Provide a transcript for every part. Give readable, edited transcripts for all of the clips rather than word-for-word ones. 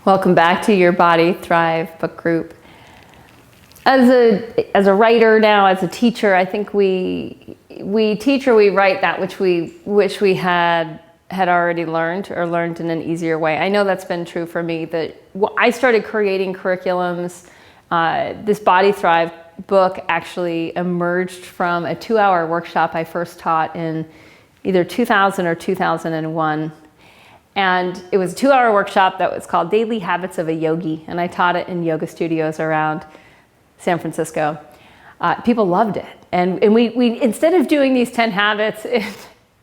Welcome back to Your Body Thrive book group. As a writer now, as a teacher, I think we teach or we write that which we had already learned or learned in an easier way. I know that's been true for me, that I started creating curriculums. This Body Thrive book actually emerged from a 2-hour workshop I first taught in either 2000 or 2001. And it was a 2-hour workshop that was called Daily Habits of a Yogi. And I taught it in yoga studios around San Francisco. People loved it. And we instead of doing these 10 habits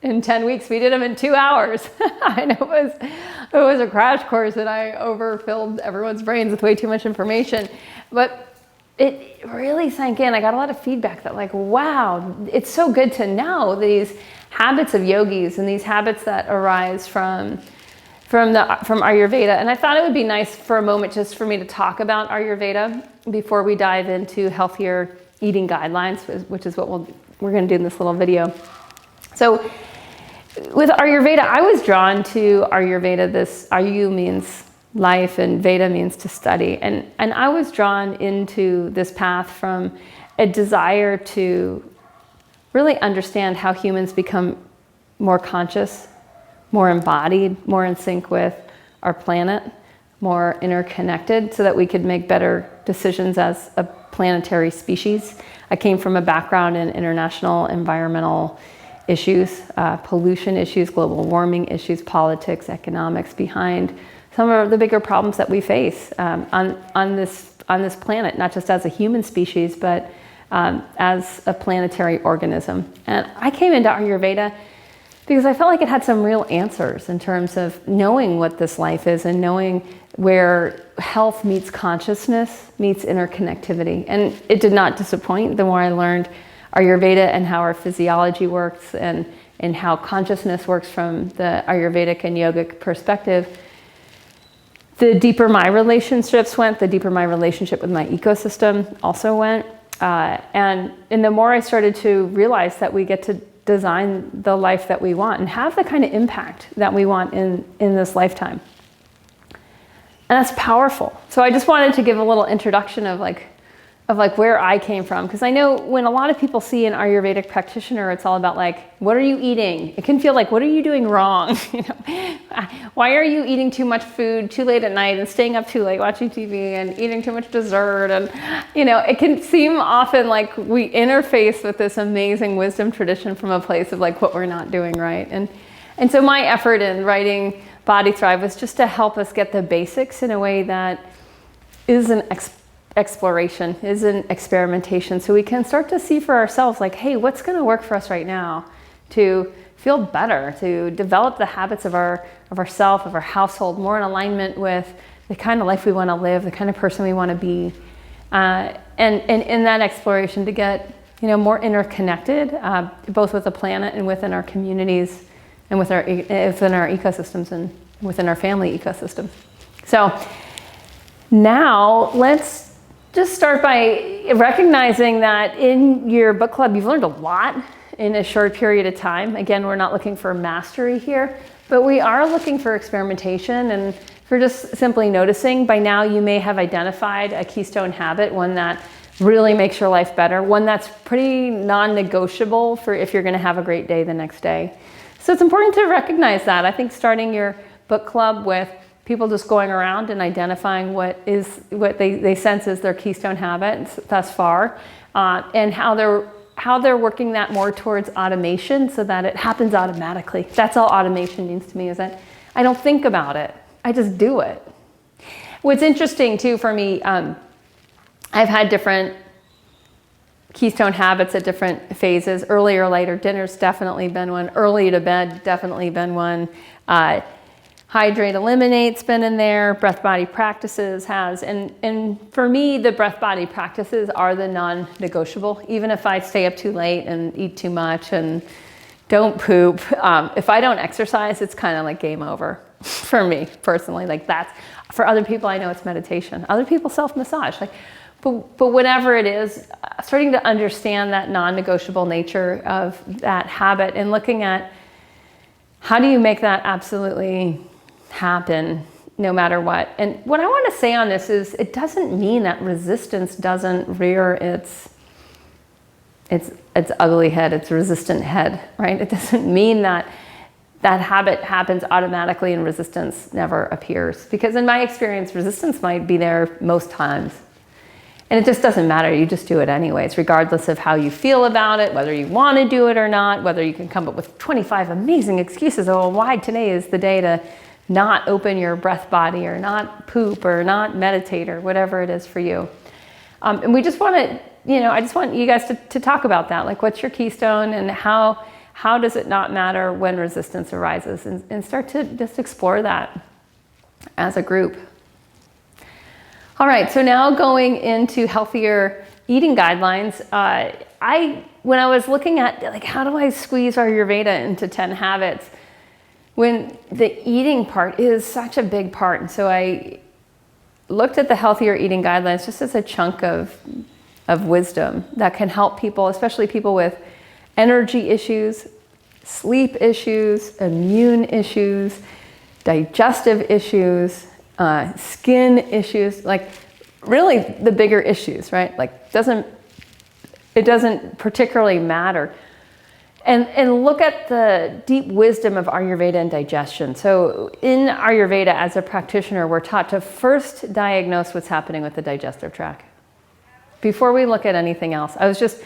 in 10 weeks, we did them in 2 hours. And it was a crash course, and I overfilled everyone's brains with way too much information. But it really sank in. I got a lot of feedback that, like, wow, it's so good to know these habits of yogis and these habits that arise from Ayurveda. And I thought it would be nice for a moment just for me to talk about Ayurveda before we dive into healthier eating guidelines, which is what we're going to do in this little video. So with Ayurveda, I was drawn to Ayurveda. This Ayu means life and Veda means to study. And I was drawn into this path from a desire to really understand how humans become more conscious, more embodied, more in sync with our planet, more interconnected, so that we could make better decisions as a planetary species. I came from a background in international environmental issues, pollution issues, global warming issues, politics, economics, behind some of the bigger problems that we face on this planet, not just as a human species, but as a planetary organism. And I came into Ayurveda because I felt like it had some real answers in terms of knowing what this life is and knowing where health meets consciousness, meets interconnectivity. And it did not disappoint. The more I learned Ayurveda and how our physiology works and how consciousness works from the Ayurvedic and yogic perspective, the deeper my relationships went, the deeper my relationship with my ecosystem also went. And the more I started to realize that we get to design the life that we want and have the kind of impact that we want in this lifetime. And that's powerful. So I just wanted to give a little introduction of where I came from. Because I know when a lot of people see an Ayurvedic practitioner, it's all about like, what are you eating? It can feel like, what are you doing wrong? Why are you eating too much food too late at night and staying up too late watching TV and eating too much dessert? And, it can seem often like we interface with this amazing wisdom tradition from a place of like what we're not doing right. And so my effort in writing Body Thrive was just to help us get the basics in a way that is an exploration, is an experimentation, so we can start to see for ourselves like, hey, what's going to work for us right now to feel better, to develop the habits of ourself, of our household, more in alignment with the kind of life we want to live, the kind of person we want to be, and in that exploration to get more interconnected, both with the planet and within our communities and within our ecosystems and within our family ecosystem. So now let's just start by recognizing that in your book club, you've learned a lot in a short period of time. Again, we're not looking for mastery here, but we are looking for experimentation and for just simply noticing. By now, you may have identified a keystone habit, one that really makes your life better, one that's pretty non-negotiable for if you're going to have a great day the next day. So it's important to recognize that. I think starting your book club with people just going around and identifying what they sense is their keystone habits thus far, and how they're working that more towards automation so that it happens automatically. That's all automation means to me, is that I don't think about it, I just do it. What's interesting too for me, I've had different keystone habits at different phases. Early or later dinner's definitely been one. Early to bed definitely been one. Hydrate, eliminate's been in there. Breath body practices has. And for me, the breath body practices are the non-negotiable. Even if I stay up too late and eat too much and don't poop, if I don't exercise, it's kind of like game over for me personally. Like that's, for other people, I know it's meditation. Other people self-massage. But whatever it is, starting to understand that non-negotiable nature of that habit and looking at how do you make that absolutely happen no matter what. And what I want to say on this is it doesn't mean that resistance doesn't rear its ugly head, its resistant head, right? It doesn't mean that that habit happens automatically and resistance never appears. Because in my experience, resistance might be there most times. And it just doesn't matter, you just do it anyways, regardless of how you feel about it, whether you want to do it or not, whether you can come up with 25 amazing excuses, oh, why today is the day to not open your breath body or not poop or not meditate or whatever it is for you. And we just want to, I just want you guys to talk about that. Like, what's your keystone and how does it not matter when resistance arises, and start to just explore that as a group. All right, so now going into healthier eating guidelines, when I was looking at like, how do I squeeze Ayurveda into 10 habits, when the eating part is such a big part. And so I looked at the healthier eating guidelines just as a chunk of wisdom that can help people, especially people with energy issues, sleep issues, immune issues, digestive issues, skin issues, like really the bigger issues, right? Like it doesn't particularly matter. And look at the deep wisdom of Ayurveda and digestion. So in Ayurveda, as a practitioner, we're taught to first diagnose what's happening with the digestive tract before we look at anything else. I was just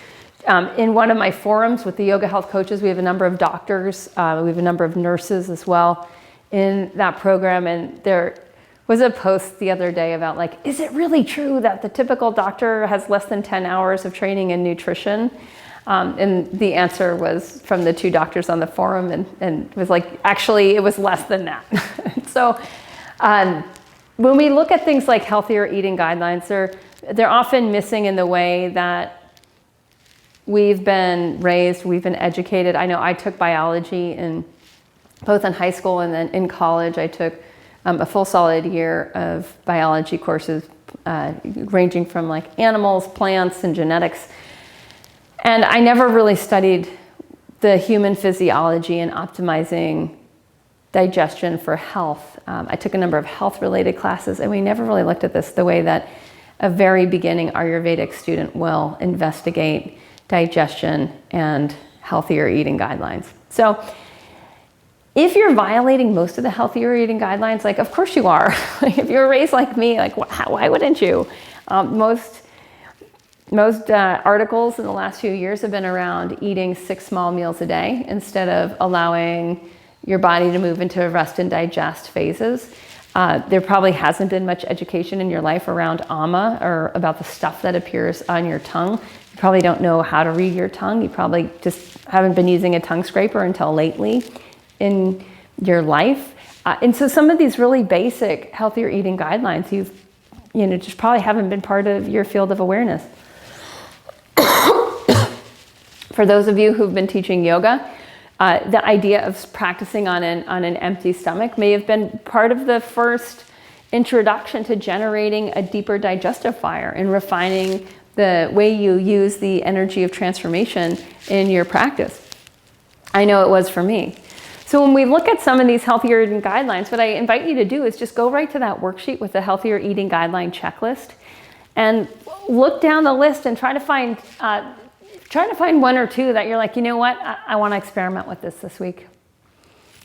in one of my forums with the yoga health coaches. We have a number of doctors, we have a number of nurses as well in that program, and there was a post the other day about like, is it really true that the typical doctor has less than 10 hours of training in nutrition? And the answer was from the two doctors on the forum, and was like, actually, it was less than that. So when we look at things like healthier eating guidelines, they're often missing in the way that we've been raised, we've been educated. I know I took biology both in high school and then in college. I took a full solid year of biology courses ranging from like animals, plants, and genetics. And I never really studied the human physiology and optimizing digestion for health. I took a number of health-related classes, and we never really looked at this the way that a very beginning Ayurvedic student will investigate digestion and healthier eating guidelines. So if you're violating most of the healthier eating guidelines, like, of course you are. If you're raised like me, like, why wouldn't you? Most articles in the last few years have been around eating 6 small meals a day instead of allowing your body to move into rest and digest phases. There probably hasn't been much education in your life around ama, or about the stuff that appears on your tongue. You probably don't know how to read your tongue. You probably just haven't been using a tongue scraper until lately in your life. And so some of these really basic healthier eating guidelines, just probably haven't been part of your field of awareness. For those of you who've been teaching yoga, the idea of practicing on an empty stomach may have been part of the first introduction to generating a deeper digestive fire and refining the way you use the energy of transformation in your practice. I know it was for me. So when we look at some of these healthier eating guidelines, what I invite you to do is just go right to that worksheet with the healthier eating guideline checklist and look down the list and try to find one or two that you're like, you know what, I want to experiment with this week.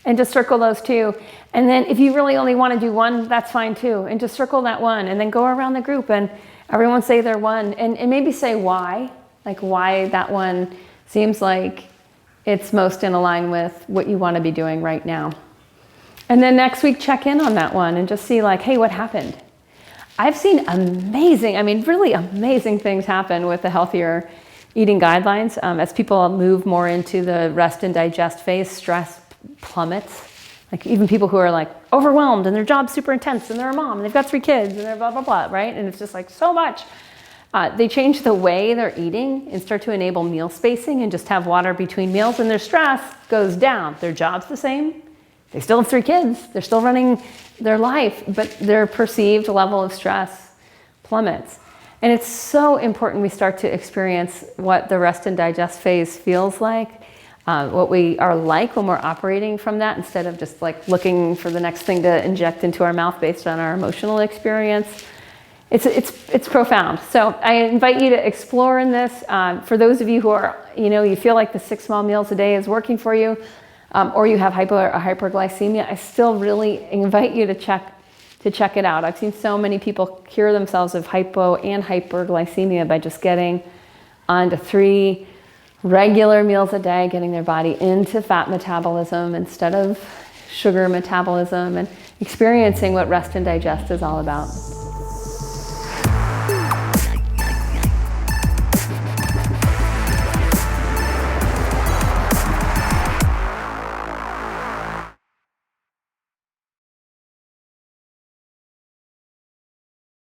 And just circle those two. And then if you really only want to do one, that's fine too. And just circle that one, and then go around the group and everyone say their one, and maybe say why, like why that one seems like it's most in line with what you want to be doing right now. And then next week, check in on that one and just see like, hey, what happened? I've seen really amazing things happen with the healthier eating guidelines. As people move more into the rest and digest phase, stress plummets. Like even people who are like overwhelmed and their job's super intense and they're a mom and they've got 3 kids and they're blah, blah, blah, right? And it's just like so much. They change the way they're eating and start to enable meal spacing and just have water between meals, and their stress goes down. Their job's the same. They still have 3 kids. They're still running their life, but their perceived level of stress plummets. And it's so important we start to experience what the rest and digest phase feels like. what we are like when we're operating from that, instead of just like looking for the next thing to inject into our mouth based on our emotional experience. It's profound. So I invite you to explore in this. For those of you who are, you feel like the 6 small meals a day is working for you, or you have hypo or hyperglycemia, I still really invite you to check it out. I've seen so many people cure themselves of hypo and hyperglycemia by just getting onto 3 regular meals a day, getting their body into fat metabolism instead of sugar metabolism, and experiencing what rest and digest is all about.